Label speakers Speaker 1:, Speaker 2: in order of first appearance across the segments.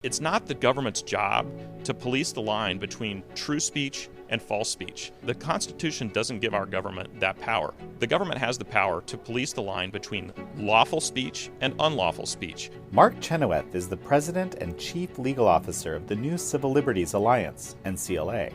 Speaker 1: It's not the government's job to police the line between true speech and false speech. The Constitution doesn't give our government that power. The government has the power to police the line between lawful speech and unlawful speech.
Speaker 2: Mark Chenoweth is the President and Chief Legal Officer of the New Civil Liberties Alliance, NCLA,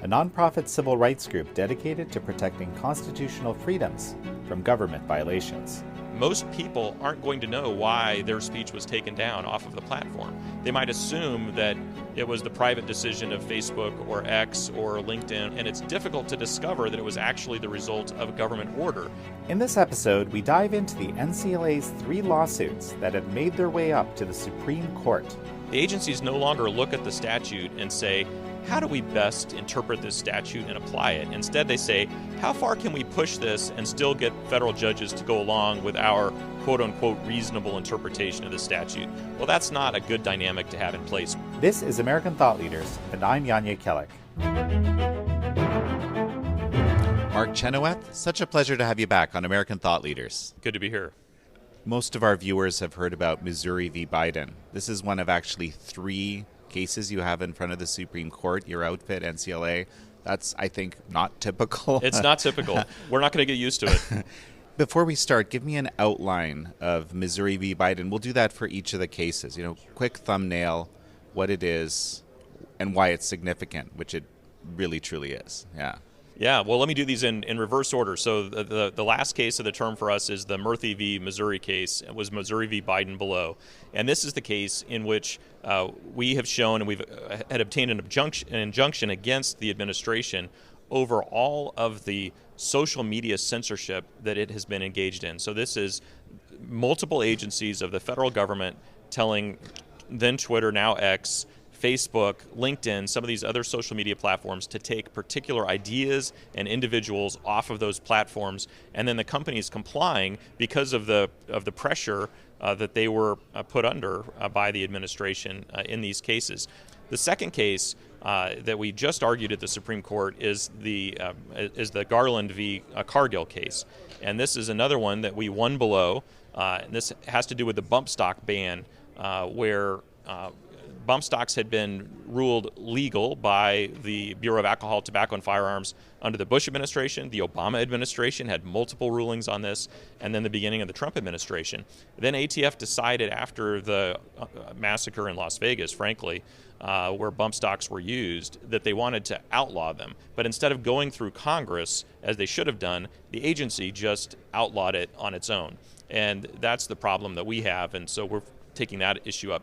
Speaker 2: a nonprofit civil rights group dedicated to protecting constitutional freedoms from government violations.
Speaker 1: Most people aren't going to know why their speech was taken down off of the platform. They might assume that it was the private decision of Facebook or X or LinkedIn, and it's difficult to discover that it was actually the result of a government order.
Speaker 2: In this episode, we dive into the NCLA's 3 lawsuits that have made their way up to the Supreme Court.
Speaker 1: The agencies no longer look at the statute and say, how do we best interpret this statute and apply it? Instead, they say, how far can we push this and still get federal judges to go along with our quote-unquote reasonable interpretation of the statute? Well, that's not a good dynamic to have in place.
Speaker 2: This is American Thought Leaders, and I'm Yanya Kellick. Mark Chenoweth, such a pleasure to have you back on American Thought Leaders.
Speaker 1: Good to be here.
Speaker 2: Most of our viewers have heard about Missouri v. Biden. This is one of actually 3 cases you have in front of the Supreme Court, your outfit, NCLA. That's, I think, not typical.
Speaker 1: It's not typical. We're not going to get used to it.
Speaker 2: Before we start, give me an outline of Missouri v. Biden. We'll do that for each of the cases. Quick thumbnail, what it is, and why it's significant, which it really, truly is.
Speaker 1: Yeah, well, let me do these in reverse order. So the last case of the term for us is the Murphy v. Missouri case. It was Missouri v. Biden below. And this is the case in which we have shown and we've had obtained an injunction against the administration over all of the social media censorship that it has been engaged in. So this is multiple agencies of the federal government telling then Twitter, now X, Facebook, LinkedIn, some of these other social media platforms to take particular ideas and individuals off of those platforms, and then the companies complying because of the pressure that they were put under by the administration in these cases. The second case that we just argued at the Supreme Court is the Garland v. Cargill case, and this is another one that we won below. And this has to do with the bump stock ban, where bump stocks had been ruled legal by the Bureau of Alcohol, Tobacco, and Firearms under the Bush administration. The Obama administration had multiple rulings on this, and then the beginning of the Trump administration. Then ATF decided after the massacre in Las Vegas, frankly, where bump stocks were used, that they wanted to outlaw them. But instead of going through Congress, as they should have done, the agency just outlawed it on its own. And that's the problem that we have, and so we're taking that issue up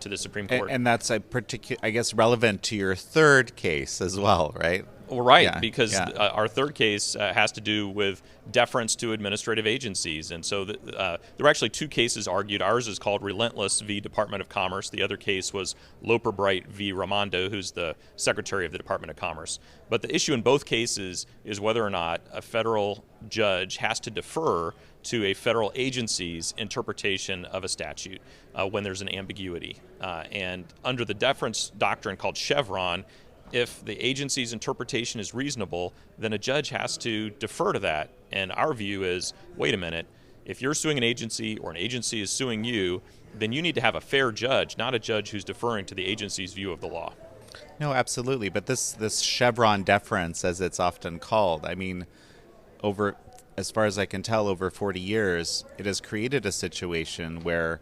Speaker 1: to the Supreme Court.
Speaker 2: And that's a particular, I guess, relevant to your third case as well, right?
Speaker 1: Well, right, because our third case has to do with deference to administrative agencies. And so there were actually 2 cases argued. Ours is called Relentless v. Department of Commerce. The other case was Loper Bright v. Raimondo, who's the Secretary of the Department of Commerce. But the issue in both cases is whether or not a federal judge has to defer to a federal agency's interpretation of a statute when there's an ambiguity. And under the deference doctrine called Chevron, if the agency's interpretation is reasonable, then a judge has to defer to that. And our view is, wait a minute, if you're suing an agency or an agency is suing you, then you need to have a fair judge, not a judge who's deferring to the agency's view of the law.
Speaker 2: No, absolutely. But this Chevron deference, as it's often called, I mean, as far as I can tell, over 40 years, it has created a situation where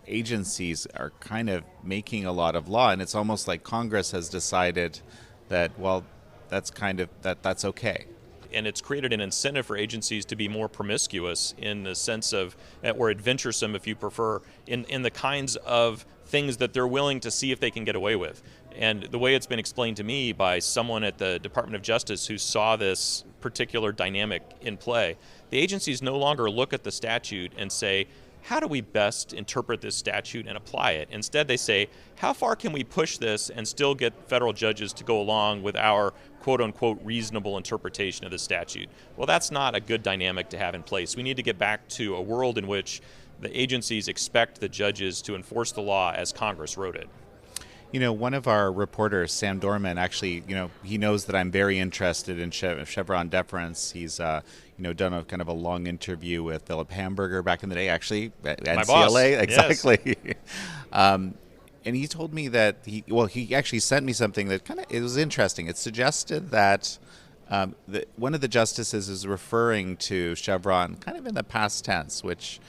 Speaker 2: agencies are kind of making a lot of law, and it's almost like Congress has decided that, well, that's okay.
Speaker 1: And it's created an incentive for agencies to be more promiscuous in the sense of, or adventuresome, if you prefer, in the kinds of things that they're willing to see if they can get away with. And the way it's been explained to me by someone at the Department of Justice who saw this particular dynamic in play, the agencies no longer look at the statute and say, how do we best interpret this statute and apply it? Instead, they say, how far can we push this and still get federal judges to go along with our quote-unquote reasonable interpretation of the statute? Well, that's not a good dynamic to have in place. We need to get back to a world in which the agencies expect the judges to enforce the law as Congress wrote it.
Speaker 2: One of our reporters, Sam Dorman, actually, he knows that I'm very interested in Chevron deference. He's, done a kind of a long interview with Philip Hamburger back in the day, actually, at NCLA.
Speaker 1: My boss.
Speaker 2: Exactly.
Speaker 1: Yes.
Speaker 2: And he told me that he actually sent me something that it was interesting. It suggested that one of the justices is referring to Chevron kind of in the past tense, which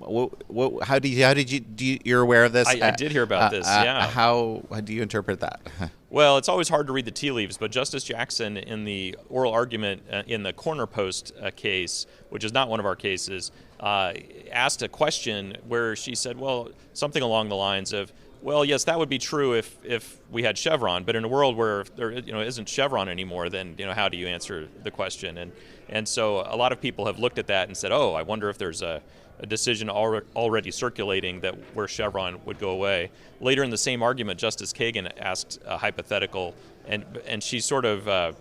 Speaker 2: you're aware of this?
Speaker 1: I did hear about this. Yeah.
Speaker 2: How do you interpret that?
Speaker 1: Well, it's always hard to read the tea leaves, but Justice Jackson, in the oral argument in the Corner Post case, which is not one of our cases, asked a question where she said, well, something along the lines of, well, yes, that would be true if we had Chevron, but in a world where there isn't Chevron anymore, then how do you answer the question? And so a lot of people have looked at that and said, oh, I wonder if there's a decision already circulating that where Chevron would go away. Later in the same argument, Justice Kagan asked a hypothetical, and she sort of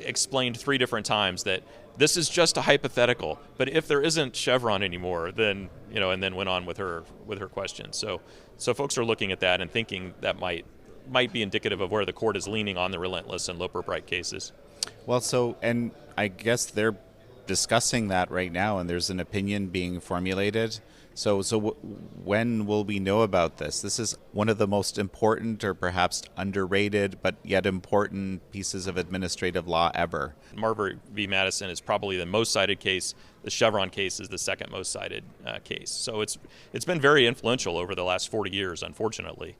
Speaker 1: explained 3 different times that this is just a hypothetical, but if there isn't Chevron anymore, then and then went on with her question. So folks are looking at that and thinking that might be indicative of where the court is leaning on the Relentless and Loper-Bright cases.
Speaker 2: Well, and I guess they're discussing that right now, and there's an opinion being formulated. So when will we know about this? This is one of the most important, or perhaps underrated, but yet important pieces of administrative law ever.
Speaker 1: Marbury v. Madison is probably the most cited case. The Chevron case is the second most cited case. So it's been very influential over the last 40 years, unfortunately.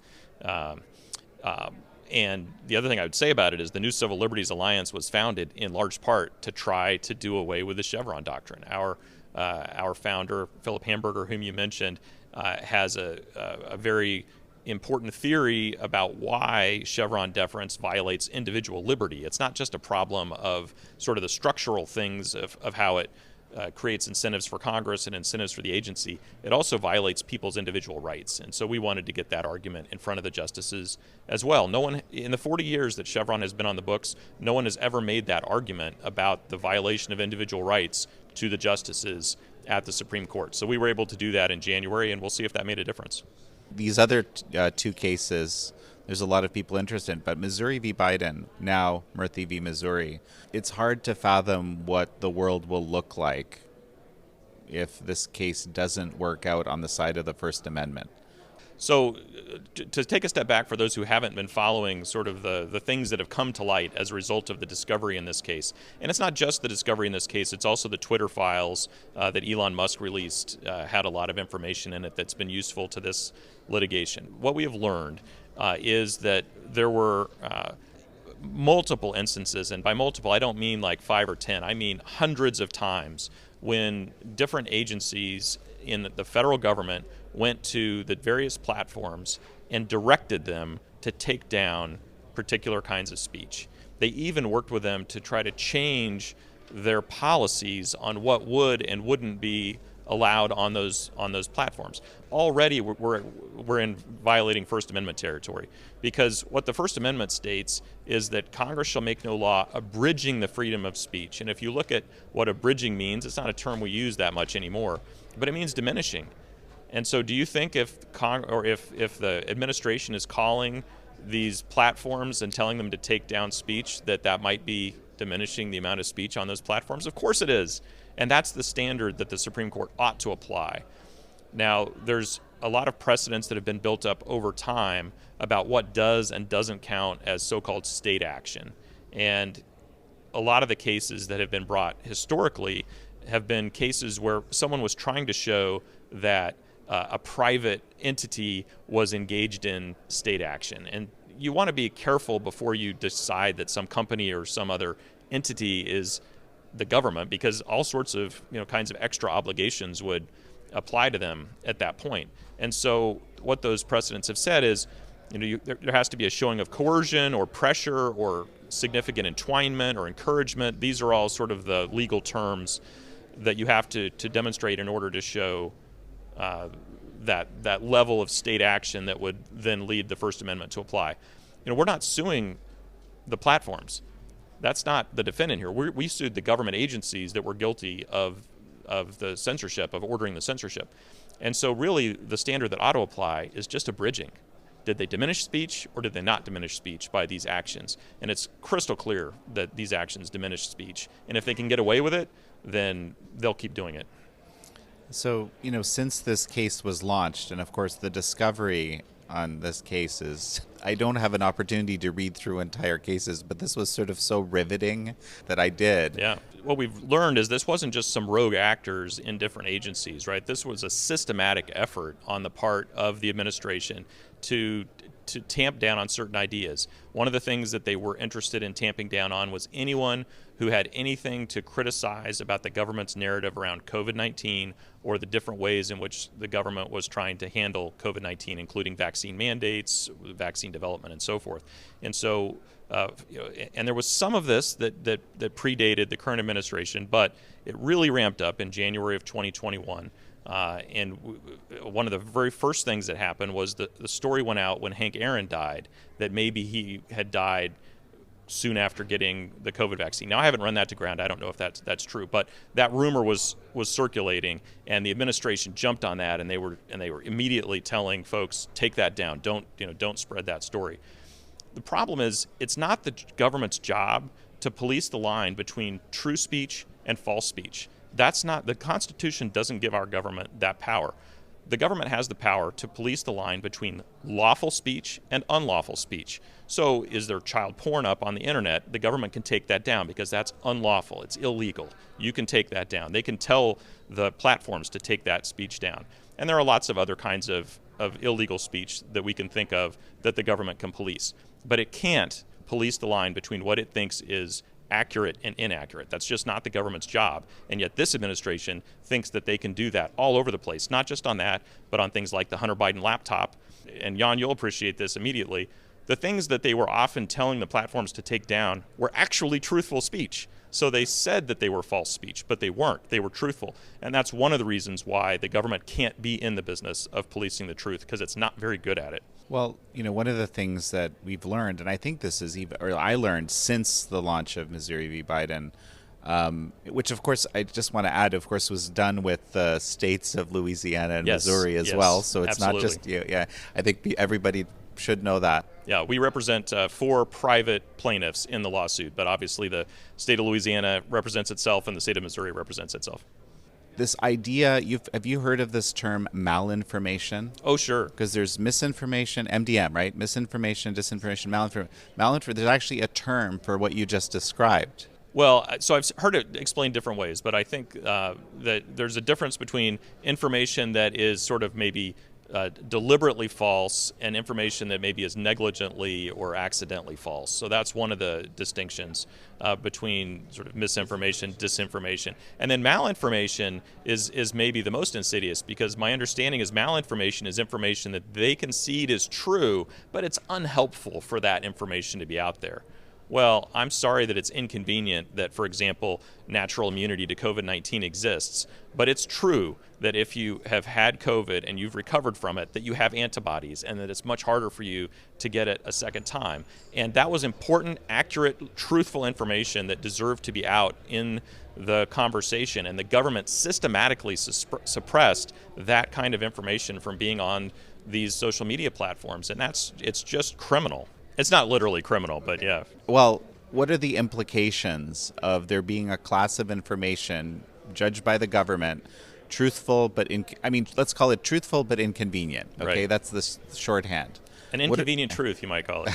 Speaker 1: And the other thing I would say about it is the New Civil Liberties Alliance was founded in large part to try to do away with the Chevron doctrine. Our founder, Philip Hamburger, whom you mentioned, has a very important theory about why Chevron deference violates individual liberty. It's not just a problem of sort of the structural things of how it creates incentives for Congress and incentives for the agency. It also violates people's individual rights. And so we wanted to get that argument in front of the justices as well. No one, in the 40 years that Chevron has been on the books, no one has ever made that argument about the violation of individual rights to the justices at the Supreme Court. So we were able to do that in January, and we'll see if that made a difference.
Speaker 2: These other 2 cases, there's a lot of people interested in, but Missouri v. Biden, now Murthy v. Missouri, it's hard to fathom what the world will look like if this case doesn't work out on the side of the First Amendment.
Speaker 1: So to take a step back for those who haven't been following sort of the things that have come to light as a result of the discovery in this case, and it's not just the discovery in this case, it's also the Twitter files that Elon Musk released had a lot of information in it that's been useful to this litigation. What we have learned is that there were multiple instances, and by multiple I don't mean like 5 or 10, I mean hundreds of times when different agencies in the federal government went to the various platforms and directed them to take down particular kinds of speech. They even worked with them to try to change their policies on what would and wouldn't be allowed on those platforms. Already we're in violating First Amendment territory, because what the First Amendment states is that Congress shall make no law abridging the freedom of speech. And if you look at what abridging means, it's not a term we use that much anymore, but it means diminishing. And so do you think if the administration is calling these platforms and telling them to take down speech, that might be diminishing the amount of speech on those platforms? Of course it is. And that's the standard that the Supreme Court ought to apply. Now, there's a lot of precedents that have been built up over time about what does and doesn't count as so-called state action. And a lot of the cases that have been brought historically have been cases where someone was trying to show that a private entity was engaged in state action. And you want to be careful before you decide that some company or some other entity is the government, because all sorts of kinds of extra obligations would apply to them at that point. And so what those precedents have said is there has to be a showing of coercion or pressure or significant entwinement or encouragement. These are all sort of the legal terms that you have to demonstrate in order to show that level of state action that would then lead the First Amendment to apply. We're not suing the platforms. That's not the defendant here. We sued the government agencies that were guilty of the censorship, of ordering the censorship. And so really the standard that ought to apply is just abridging. Did they diminish speech or did they not diminish speech by these actions? And it's crystal clear that these actions diminish speech. And if they can get away with it, then they'll keep doing it.
Speaker 2: So, since this case was launched, and of course the discovery on this case is I don't have an opportunity to read through entire cases, but this was sort of so riveting that I did.
Speaker 1: Yeah. What we've learned is this wasn't just some rogue actors in different agencies, right? This was a systematic effort on the part of the administration to tamp down on certain ideas. One of the things that they were interested in tamping down on was anyone who had anything to criticize about the government's narrative around COVID-19 or the different ways in which the government was trying to handle COVID-19, including vaccine mandates, vaccine development, and so forth. And so, and there was some of this that predated the current administration, but it really ramped up in January of 2021. And one of the very first things that happened was the story went out when Hank Aaron died, that maybe he had died soon after getting the COVID vaccine. Now, I haven't run that to ground. I don't know if that's true, but that rumor was circulating, and the administration jumped on that, and they were immediately telling folks, take that down. Don't spread that story. The problem is, it's not the government's job to police the line between true speech and false speech. That's not, the Constitution doesn't give our government that power. The government has the power to police the line between lawful speech and unlawful speech. So is there child porn up on the internet? The government can take that down because that's unlawful. It's illegal. You can take that down. They can tell the platforms to take that speech down. And there are lots of other kinds of illegal speech that we can think of that the government can police. But it can't police the line between what it thinks is accurate and inaccurate. That's just not the government's job. And yet this administration thinks that they can do that all over the place, not just on that, but on things like the Hunter Biden laptop. And Jan, you'll appreciate this immediately. The things that they were often telling the platforms to take down were actually truthful speech. So they said that they were false speech, but they weren't. They were truthful. And that's one of the reasons why the government can't be in the business of policing the truth, because it's not very good at it.
Speaker 2: Well, one of the things that we've learned, and I think this is I learned since the launch of Missouri v. Biden, which, of course, I just want to add, of course, was done with the states of Louisiana and Missouri as well. So it's
Speaker 1: absolutely.
Speaker 2: Not just, I think everybody should know that.
Speaker 1: Yeah, we represent 4 private plaintiffs in the lawsuit, but obviously the state of Louisiana represents itself and the state of Missouri represents itself.
Speaker 2: This idea, have you heard of this term malinformation?
Speaker 1: Oh, sure.
Speaker 2: Because there's misinformation, MDM, right? Misinformation, disinformation, malinformation. There's actually a term for what you just described.
Speaker 1: Well, so I've heard it explained different ways, but I think that there's a difference between information that is sort of maybe deliberately false and information that maybe is negligently or accidentally false. So that's one of the distinctions between sort of misinformation, disinformation. And then malinformation is maybe the most insidious, because my understanding is malinformation is information that they concede is true, but it's unhelpful for that information to be out there. Well, I'm sorry that it's inconvenient that, for example, natural immunity to COVID-19 exists, but it's true that if you have had COVID and you've recovered from it, that you have antibodies and that it's much harder for you to get it a second time. And that was important, accurate, truthful information that deserved to be out in the conversation, and the government systematically suppressed that kind of information from being on these social media platforms, and it's just criminal. It's not literally criminal, but yeah.
Speaker 2: Well, what are the implications of there being a class of information judged by the government, truthful but let's call it truthful but inconvenient. Okay,
Speaker 1: right.
Speaker 2: That's the shorthand.
Speaker 1: An inconvenient truth, you might call it.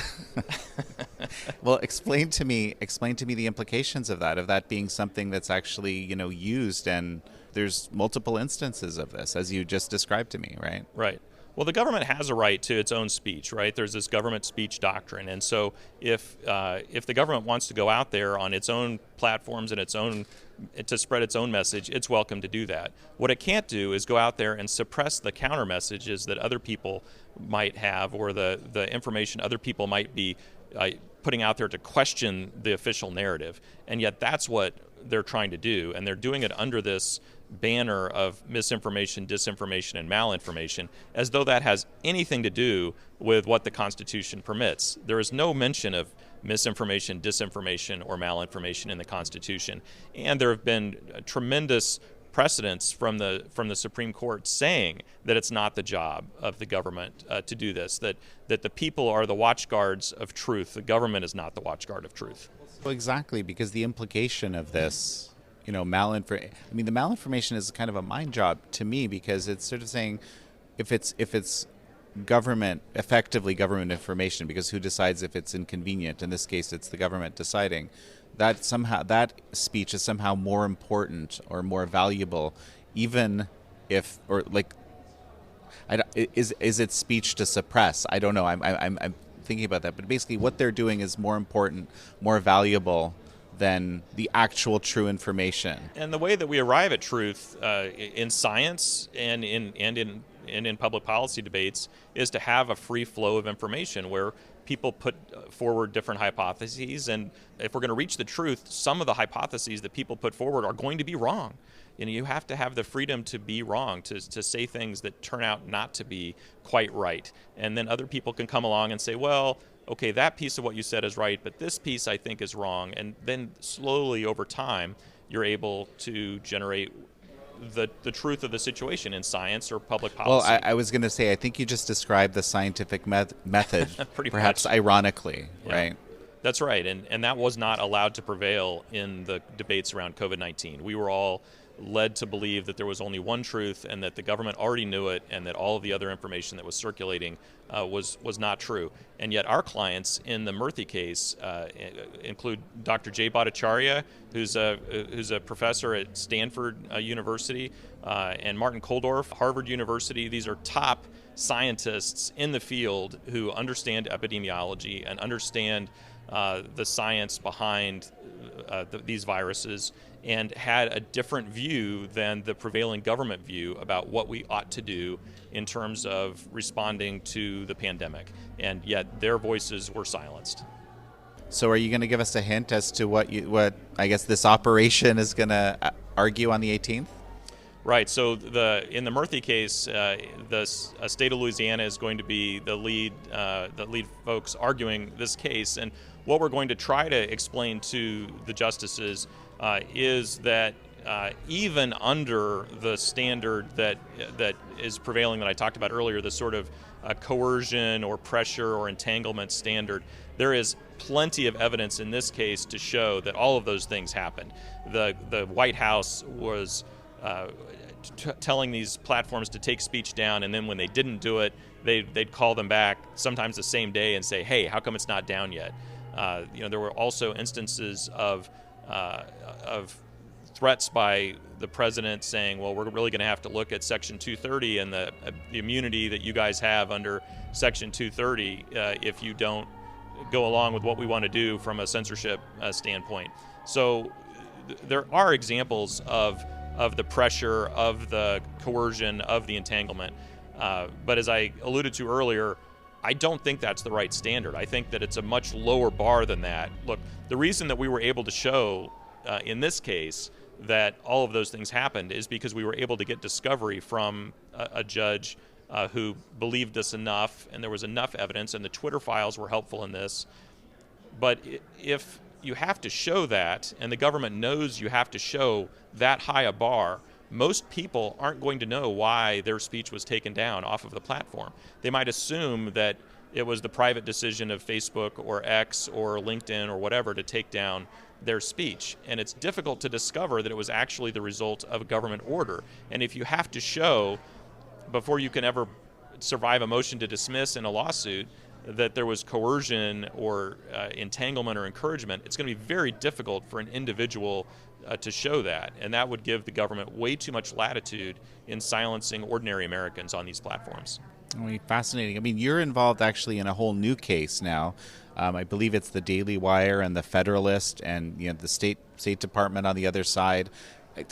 Speaker 2: Well, explain to me the implications of that being something that's actually used, and there's multiple instances of this, as you just described to me, right?
Speaker 1: Right. Well, the government has a right to its own speech, right? There's this government speech doctrine, and so if the government wants to go out there on its own platforms and to spread its own message, it's welcome to do that. What it can't do is go out there and suppress the counter messages that other people might have, or the information other people might be putting out there to question the official narrative. And yet that's what they're trying to do, and they're doing it under this banner of misinformation, disinformation, and malinformation, as though that has anything to do with what the Constitution permits. There is no mention of misinformation, disinformation, or malinformation in the Constitution, and there have been tremendous precedents from the Supreme Court saying that it's not the job of the government to do this, that the people are the watchguards of truth. The government is not the watchguard of truth.
Speaker 2: Well, exactly, because the implication of this, the malinformation is kind of a mind job to me, because it's sort of saying if it's effectively government information, because who decides if it's inconvenient? In this case, it's the government deciding. That speech is somehow more important or more valuable, even if, or like, is it speech to suppress? I don't know. I'm thinking about that, but basically, what they're doing is more important, more valuable than the actual true information.
Speaker 1: And the way that we arrive at truth in science and in public policy debates is to have a free flow of information where people put forward different hypotheses, and if we're going to reach the truth, some of the hypotheses that people put forward are going to be wrong. You have to have the freedom to be wrong, to say things that turn out not to be quite right. And then other people can come along and say, well, okay, that piece of what you said is right, but this piece I think is wrong. And then slowly over time, you're able to generate the truth of the situation in science or public policy.
Speaker 2: Well, I was going to say, I think you just described the scientific method, perhaps
Speaker 1: much.
Speaker 2: Ironically, yeah. Right?
Speaker 1: That's right, and that was not allowed to prevail in the debates around COVID-19. We were all led to believe that there was only one truth and that the government already knew it, and that all of the other information that was circulating was not true. And yet our clients in the Murthy case include Dr. Jay Bhattacharya, who's a professor at Stanford University, and Martin Kulldorff, Harvard University. These are top scientists in the field who understand epidemiology and understand the science behind these viruses, and had a different view than the prevailing government view about what we ought to do in terms of responding to the pandemic. And yet their voices were silenced.
Speaker 2: So are you going to give us a hint as to what I guess this operation is going to argue on the 18th?
Speaker 1: Right. So in the Murthy case, the state of Louisiana is going to be the lead folks arguing this case. And what we're going to try to explain to the justices is that even under the standard that is prevailing that I talked about earlier, the sort of coercion or pressure or entanglement standard, there is plenty of evidence in this case to show that all of those things happened. The White House was telling these platforms to take speech down, and then when they didn't do it, they'd call them back sometimes the same day and say, hey, how come it's not down yet? There were also instances of threats by the president saying, well, we're really going to have to look at Section 230 and the immunity that you guys have under Section 230 if you don't go along with what we want to do from a censorship standpoint. So there are examples of the pressure, of the coercion, of the entanglement. But as I alluded to earlier, I don't think that's the right standard. I think that it's a much lower bar than that. Look, the reason that we were able to show in this case that all of those things happened is because we were able to get discovery from a judge who believed us enough, and there was enough evidence, and the Twitter files were helpful in this. But if you have to show that, and the government knows you have to show that high a bar, most people aren't going to know why their speech was taken down off of the platform. They might assume that it was the private decision of Facebook or X or LinkedIn or whatever to take down their speech. And it's difficult to discover that it was actually the result of a government order. And if you have to show, before you can ever survive a motion to dismiss in a lawsuit, that there was coercion or entanglement or encouragement, it's going to be very difficult for an individual to show that. And that would give the government way too much latitude in silencing ordinary Americans on these platforms.
Speaker 2: Fascinating. I mean, you're involved actually in a whole new case now. I believe it's the Daily Wire and the Federalist and the State Department on the other side.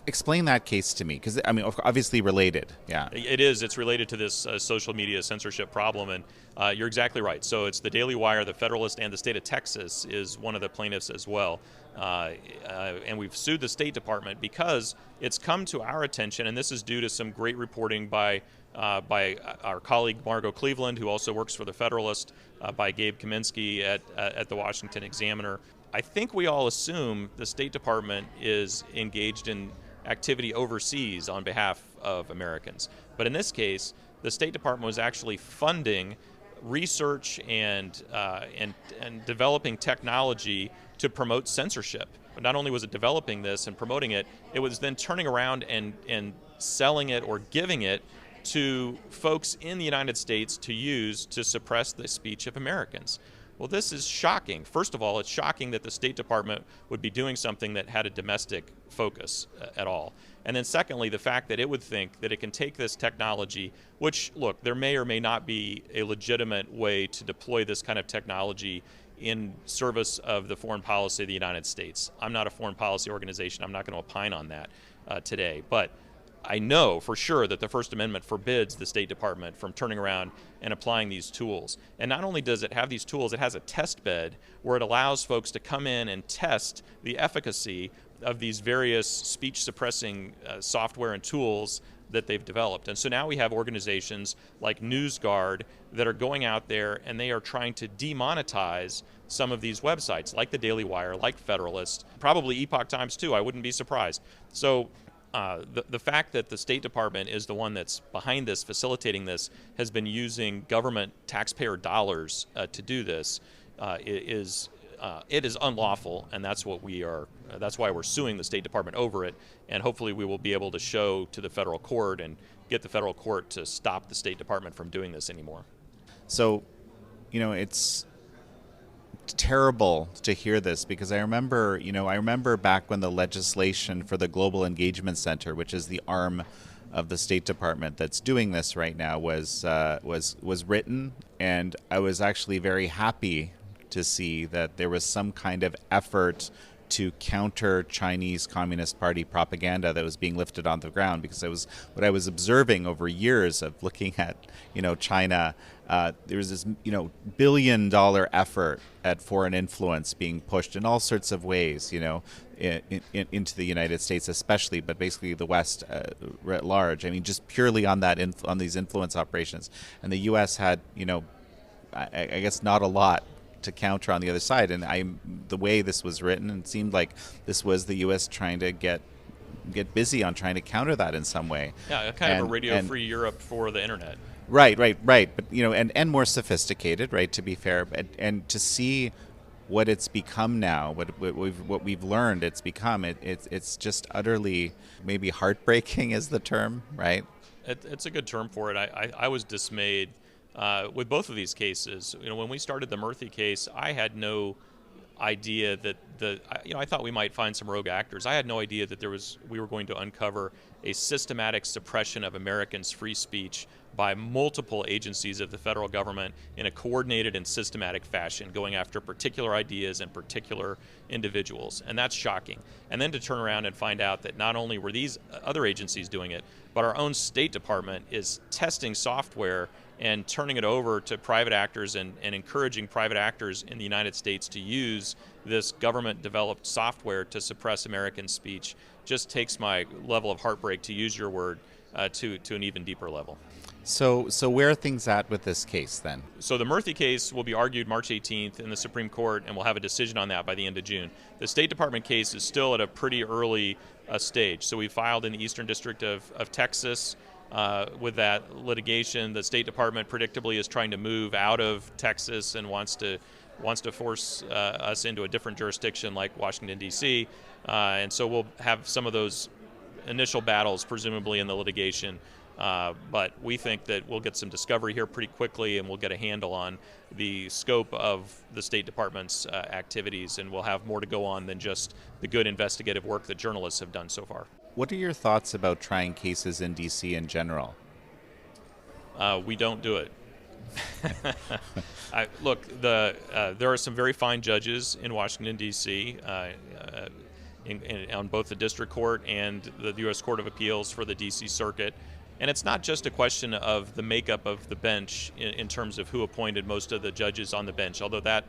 Speaker 2: Explain that case to me, because obviously related. Yeah,
Speaker 1: it is. It's related to this social media censorship problem, and you're exactly right. So it's the Daily Wire, the Federalist, and the state of Texas is one of the plaintiffs as well. And we've sued the State Department because it's come to our attention, and this is due to some great reporting by our colleague Margot Cleveland, who also works for the Federalist, by Gabe Kaminsky at the Washington Examiner. I think we all assume the State Department is engaged in activity overseas on behalf of Americans. But in this case, the State Department was actually funding research and developing technology to promote censorship. But not only was it developing this and promoting it, it was then turning around and selling it or giving it to folks in the United States to use to suppress the speech of Americans. Well, this is shocking. First of all, it's shocking that the State Department would be doing something that had a domestic focus at all. And then secondly, the fact that it would think that it can take this technology, which, look, there may or may not be a legitimate way to deploy this kind of technology in service of the foreign policy of the United States. I'm not a foreign policy organization. I'm not going to opine on that today. But I know for sure that the First Amendment forbids the State Department from turning around and applying these tools. And not only does it have these tools, it has a test bed where it allows folks to come in and test the efficacy of these various speech-suppressing software and tools that they've developed. And so now we have organizations like NewsGuard that are going out there and they are trying to demonetize some of these websites, like the Daily Wire, like Federalist, probably Epoch Times too, I wouldn't be surprised. So the fact that the State Department is the one that's behind this, facilitating this, has been using government taxpayer dollars to do this it is unlawful, and that's what we are. That's why we're suing the State Department over it, and hopefully we will be able to show to the federal court and get the federal court to stop the State Department from doing this anymore.
Speaker 2: So, it's terrible to hear this, because I remember back when the legislation for the Global Engagement Center, which is the arm of the State Department that's doing this right now, was written, and I was actually very happy to see that there was some kind of effort to counter Chinese Communist Party propaganda that was being lifted on the ground, because it was what I was observing over years of looking at, China. There was this, billion-dollar effort at foreign influence being pushed in all sorts of ways, into the United States especially, but basically the West at large. I mean, just purely on that on these influence operations, and the U.S. had, I guess not a lot to counter on the other side. And the way this was written, it seemed like this was the U.S. trying to get busy on trying to counter that in some way.
Speaker 1: Yeah, kind of a radio-free Europe for the internet.
Speaker 2: Right. But and more sophisticated, right? To be fair, and to see what it's become now, what we've learned, it's become. It's just utterly, maybe heartbreaking is the term, right?
Speaker 1: It's a good term for it. I was dismayed. With both of these cases. When we started the Murthy case, I had no idea that I thought we might find some rogue actors. I had no idea that we were going to uncover a systematic suppression of Americans' free speech by multiple agencies of the federal government in a coordinated and systematic fashion, going after particular ideas and particular individuals. And that's shocking. And then to turn around and find out that not only were these other agencies doing it, but our own State Department is testing software and turning it over to private actors and encouraging private actors in the United States to use this government-developed software to suppress American speech just takes my level of heartbreak, to use your word, to an even deeper level.
Speaker 2: So where are things at with this case then?
Speaker 1: So the Murthy case will be argued March 18th in the Supreme Court, and we'll have a decision on that by the end of June. The State Department case is still at a pretty early stage. So we filed in the Eastern District of Texas. With that litigation, the State Department predictably is trying to move out of Texas and wants to force us into a different jurisdiction like Washington, D.C. And so we'll have some of those initial battles presumably in the litigation. But we think that we'll get some discovery here pretty quickly, and we'll get a handle on the scope of the State Department's activities, and we'll have more to go on than just the good investigative work that journalists have done so far.
Speaker 2: What are your thoughts about trying cases in D.C. in general?
Speaker 1: We don't do it. Look, there are some very fine judges in Washington, D.C., on both the District Court and the U.S. Court of Appeals for the D.C. Circuit. And it's not just a question of the makeup of the bench in terms of who appointed most of the judges on the bench, although that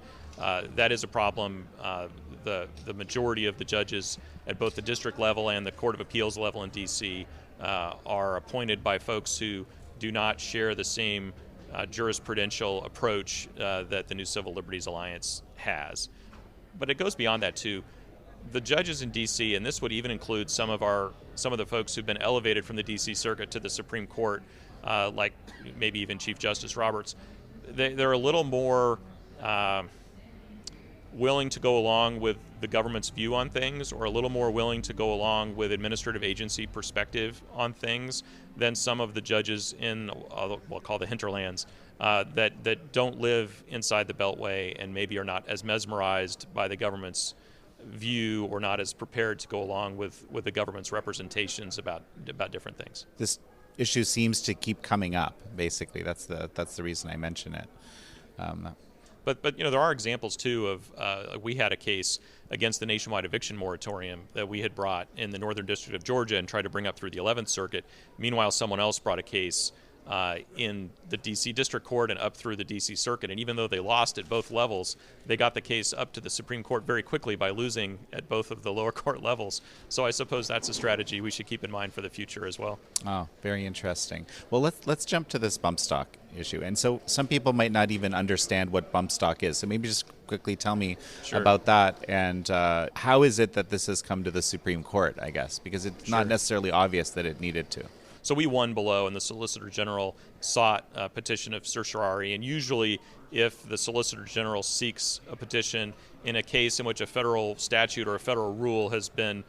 Speaker 1: is a problem. The majority of the judges at both the district level and the Court of Appeals level in D.C. Are appointed by folks who do not share the same jurisprudential approach that the New Civil Liberties Alliance has. But it goes beyond that too. The judges in D.C., and this would even include some of the folks who've been elevated from the D.C. Circuit to the Supreme Court, like maybe even Chief Justice Roberts, they're a little more willing to go along with the government's view on things, or a little more willing to go along with administrative agency perspective on things than some of the judges in we'll call the hinterlands that don't live inside the Beltway and maybe are not as mesmerized by the government's view or not as prepared to go along with the government's representations about different things.
Speaker 2: This issue seems to keep coming up. Basically, that's the reason I mention it.
Speaker 1: But there are examples too of we had a case against the nationwide eviction moratorium that we had brought in the Northern District of Georgia and tried to bring up through the 11th Circuit. Meanwhile, someone else brought a case in the D.C. District Court and up through the D.C. Circuit. And even though they lost at both levels, they got the case up to the Supreme Court very quickly by losing at both of the lower court levels. So I suppose that's a strategy we should keep in mind for the future as well.
Speaker 2: Oh, very interesting. Well, let's jump to this bump stock issue. And so some people might not even understand what bump stock is. So maybe just quickly tell me about that, and how is it that this has come to the Supreme Court, I guess, because it's not necessarily obvious that it needed to.
Speaker 1: So we won below, and the Solicitor General sought a petition of certiorari. And usually, if the Solicitor General seeks a petition in a case in which a federal statute or a federal rule has been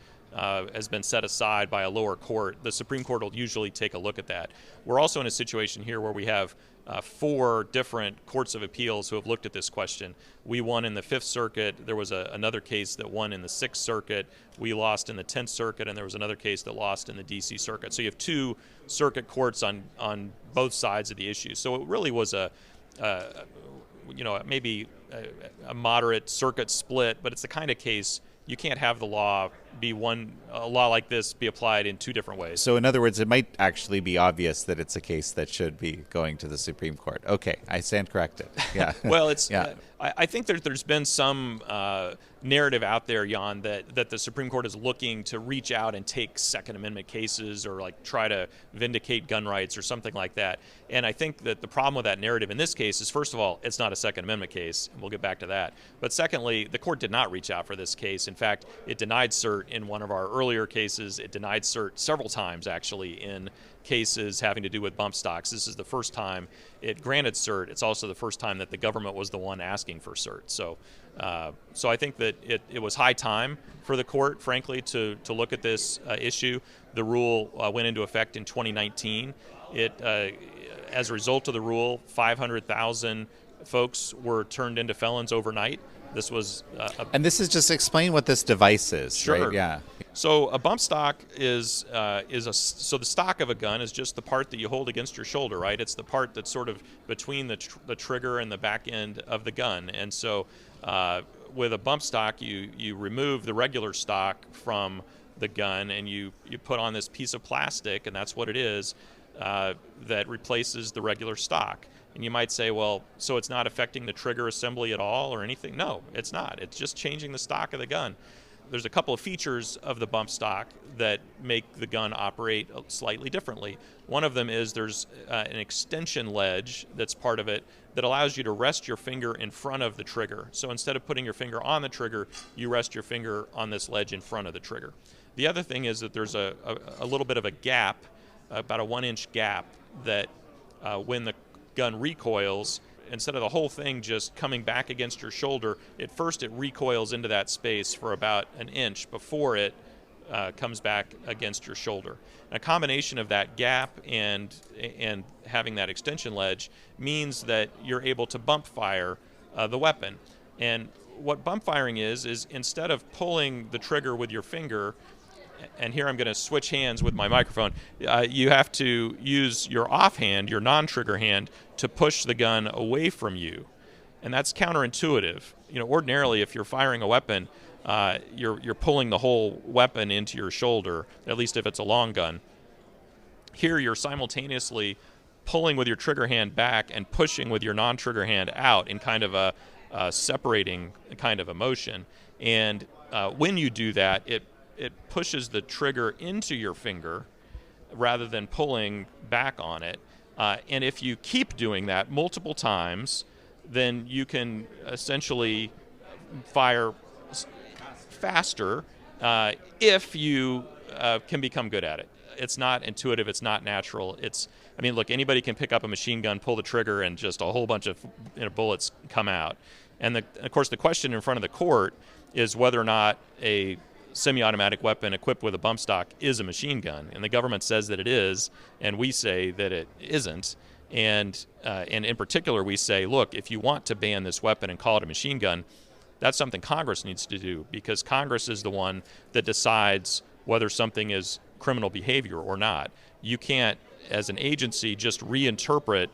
Speaker 1: set aside by a lower court, the Supreme Court will usually take a look at that. We're also in a situation here where we have 4 different courts of appeals who have looked at this question. We won in the 5th Circuit. There was another case that won in the 6th Circuit. We lost in the 10th Circuit, and there was another case that lost in the D.C. Circuit. So you have 2 circuit courts on both sides of the issue. So it really was maybe a moderate circuit split, but it's the kind of case you can't have the law a law like this be applied in 2 different ways.
Speaker 2: So in other words, it might actually be obvious that it's a case that should be going to the Supreme Court. Okay, I stand corrected. Yeah.
Speaker 1: Well, I think there's been some narrative out there, Jan, that the Supreme Court is looking to reach out and take Second Amendment cases or like try to vindicate gun rights or something like that. And I think that the problem with that narrative in this case is, first of all, it's not a Second Amendment case, and we'll get back to that. But secondly, the court did not reach out for this case. In fact, it denied cert in one of our earlier cases. It denied cert several times, actually, in cases having to do with bump stocks. This is the first time it granted cert. It's also the first time that the government was the one asking for cert. So I think that it was high time for the court, frankly, to look at this issue. The rule went into effect in 2019. As a result of the rule, 500,000 folks were turned into felons overnight. This was
Speaker 2: and this is just explain what this device is, right? Yeah.
Speaker 1: So a bump stock so the stock of a gun is just the part that you hold against your shoulder, right? It's the part that's sort of between the trigger and the back end of the gun. And so with a bump stock, you remove the regular stock from the gun and you put on this piece of plastic, and that's what it is, that replaces the regular stock. And you might say, well, so it's not affecting the trigger assembly at all or anything? No, it's not. It's just changing the stock of the gun. There's a couple of features of the bump stock that make the gun operate slightly differently. One of them is there's an extension ledge that's part of it that allows you to rest your finger in front of the trigger. So instead of putting your finger on the trigger, you rest your finger on this ledge in front of the trigger. The other thing is that there's a little bit of a gap, about a 1-inch gap, that when the gun recoils, instead of the whole thing just coming back against your shoulder, at first it recoils into that space for about an inch before it comes back against your shoulder. And a combination of that gap and having that extension ledge means that you're able to bump fire the weapon. And what bump firing is instead of pulling the trigger with your finger, and here I'm going to switch hands with my microphone, you have to use your offhand, your non-trigger hand, to push the gun away from you. And that's counterintuitive. Ordinarily, if you're firing a weapon, you're pulling the whole weapon into your shoulder, at least if it's a long gun. Here, you're simultaneously pulling with your trigger hand back and pushing with your non-trigger hand out in kind of a separating kind of a motion. And when you do that, it pushes the trigger into your finger rather than pulling back on it. And if you keep doing that multiple times, then you can essentially fire faster if you can become good at it. It's not intuitive. It's not natural. Look, anybody can pick up a machine gun, pull the trigger, and just a whole bunch of bullets come out. And of course, the question in front of the court is whether or not a semi-automatic weapon equipped with a bump stock is a machine gun. And the government says that it is, and we say that it isn't. And in particular, we say, look, if you want to ban this weapon and call it a machine gun, that's something Congress needs to do, because Congress is the one that decides whether something is criminal behavior or not. You can't, as an agency, just reinterpret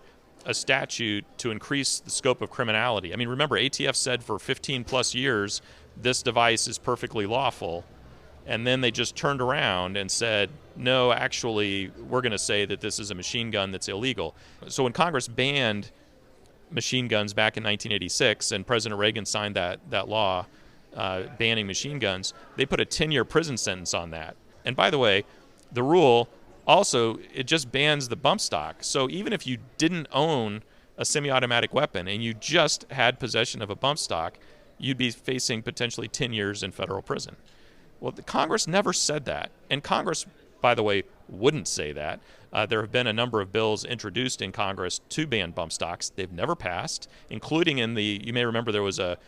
Speaker 1: a statute to increase the scope of criminality. I mean, remember, ATF said for 15 plus years, this device is perfectly lawful. And then they just turned around and said, no, actually, we're going to say that this is a machine gun that's illegal. So when Congress banned machine guns back in 1986, and President Reagan signed that law banning machine guns, they put a 10-year prison sentence on that. And by the way, the rule also, it just bans the bump stock. So even if you didn't own a semi-automatic weapon and you just had possession of a bump stock, you'd be facing potentially 10 years in federal prison. Well, the Congress never said that. And Congress, by the way, wouldn't say that. There have been a number of bills introduced in Congress to ban bump stocks. They've never passed, including you may remember there was a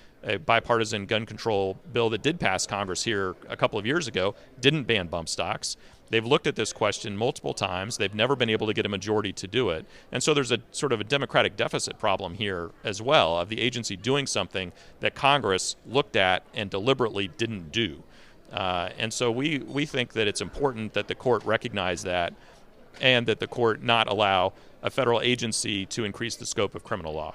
Speaker 1: bipartisan gun control bill that did pass Congress here a couple of years ago, didn't ban bump stocks. They've looked at this question multiple times. They've never been able to get a majority to do it. And so there's a sort of a democratic deficit problem here as well, of the agency doing something that Congress looked at and deliberately didn't do. And so we think that it's important that the court recognize that, and that the court not allow a federal agency to increase the scope of criminal law.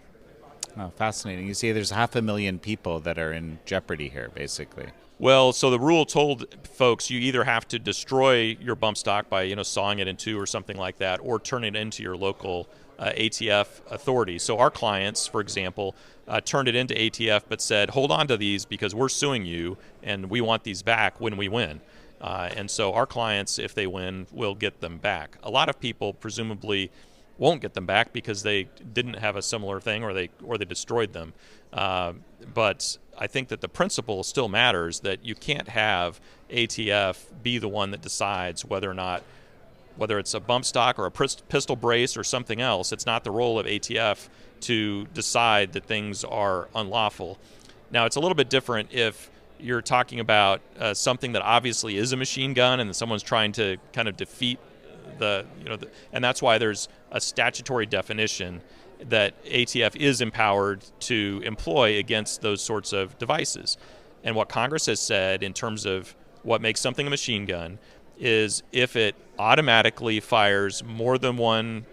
Speaker 2: Oh, fascinating. You see, there's 500,000 people that are in jeopardy here, basically.
Speaker 1: Well, so the rule told folks you either have to destroy your bump stock by, sawing it in two or something like that, or turn it into your local ATF authority. So our clients, for example, turned it into ATF but said, hold on to these because we're suing you and we want these back when we win. And so our clients, if they win, will get them back. A lot of people presumably won't get them back because they didn't have a similar thing, or they destroyed them. But I think that the principle still matters, that you can't have ATF be the one that decides whether it's a bump stock or a pistol brace or something else. It's not the role of ATF to decide that things are unlawful. Now, it's a little bit different if you're talking about something that obviously is a machine gun and someone's trying to kind of defeat and that's why there's a statutory definition that ATF is empowered to employ against those sorts of devices. And what Congress has said in terms of what makes something a machine gun is if it automatically fires more than one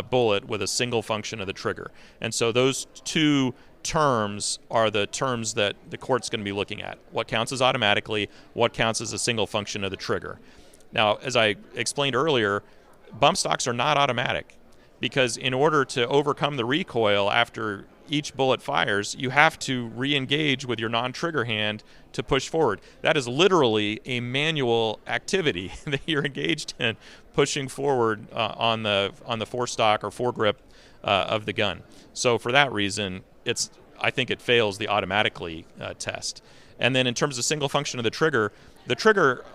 Speaker 1: bullet with a single function of the trigger. And so those two terms are the terms that the court's going to be looking at. What counts as automatically, what counts as a single function of the trigger. Now, as I explained earlier, bump stocks are not automatic, because in order to overcome the recoil after each bullet fires, you have to re-engage with your non-trigger hand to push forward. That is literally a manual activity that you're engaged in, pushing forward on the forestock or foregrip of the gun. So for that reason, I think it fails the automatically test. And then in terms of single function of the trigger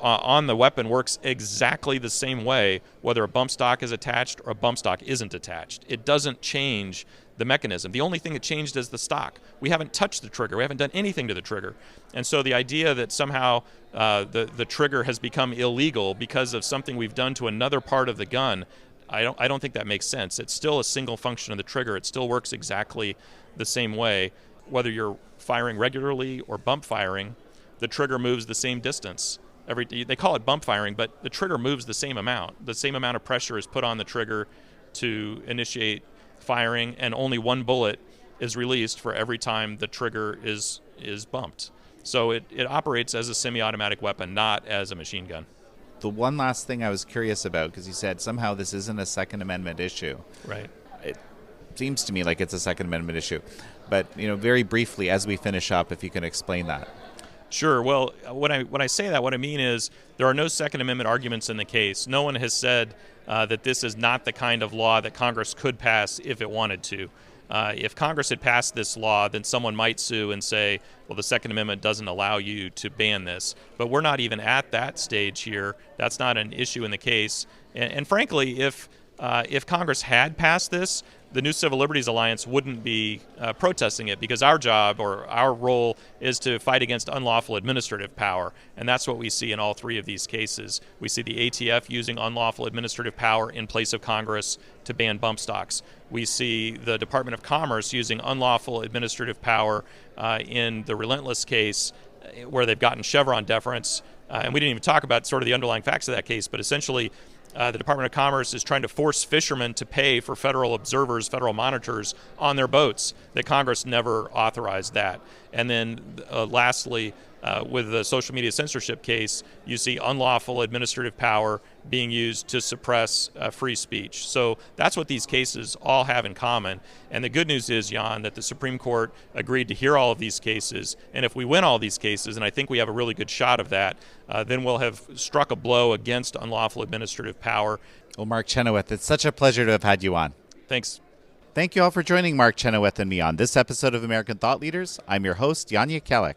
Speaker 1: on the weapon works exactly the same way whether a bump stock is attached or a bump stock isn't attached. It doesn't change the mechanism. The only thing that changed is the stock. We haven't touched the trigger. We haven't done anything to the trigger. And so the idea that somehow the trigger has become illegal because of something we've done to another part of the gun, I don't think that makes sense. It's still a single function of the trigger. It still works exactly the same way. Whether you're firing regularly or bump firing, the trigger moves the same distance. They call it bump firing, but the trigger moves the same amount. The same amount of pressure is put on the trigger to initiate firing, and only one bullet is released for every time the trigger is bumped. So it operates as a semi-automatic weapon, not as a machine gun.
Speaker 2: The one last thing I was curious about, because you said somehow this isn't a Second Amendment issue.
Speaker 1: Right.
Speaker 2: It seems to me like it's a Second Amendment issue. But, very briefly, as we finish up, if you can explain that.
Speaker 1: Sure. Well, when I say that, what I mean is there are no Second Amendment arguments in the case. No one has said that this is not the kind of law that Congress could pass if it wanted to. If Congress had passed this law, then someone might sue and say, well, the Second Amendment doesn't allow you to ban this. But we're not even at that stage here. That's not an issue in the case. And frankly, if Congress had passed this, the New Civil Liberties Alliance wouldn't be protesting it, because our job or our role is to fight against unlawful administrative power, and that's what we see in all three of these cases. We see the ATF using unlawful administrative power in place of Congress to ban bump stocks. We see the Department of Commerce using unlawful administrative power in the Relentless case, where they've gotten Chevron deference, and we didn't even talk about sort of the underlying facts of that case, but essentially the Department of Commerce is trying to force fishermen to pay for federal observers, federal monitors on their boats. That Congress never authorized that. And then lastly, with the social media censorship case, you see unlawful administrative power being used to suppress free speech. So that's what these cases all have in common. And the good news is, Jan, that the Supreme Court agreed to hear all of these cases. And if we win all these cases, and I think we have a really good shot of that, then we'll have struck a blow against unlawful administrative power.
Speaker 2: Well, Mark Chenoweth, it's such a pleasure to have had you on.
Speaker 1: Thanks.
Speaker 2: Thank you all for joining Mark Chenoweth and me on this episode of American Thought Leaders. I'm your host, Yanya Kellick.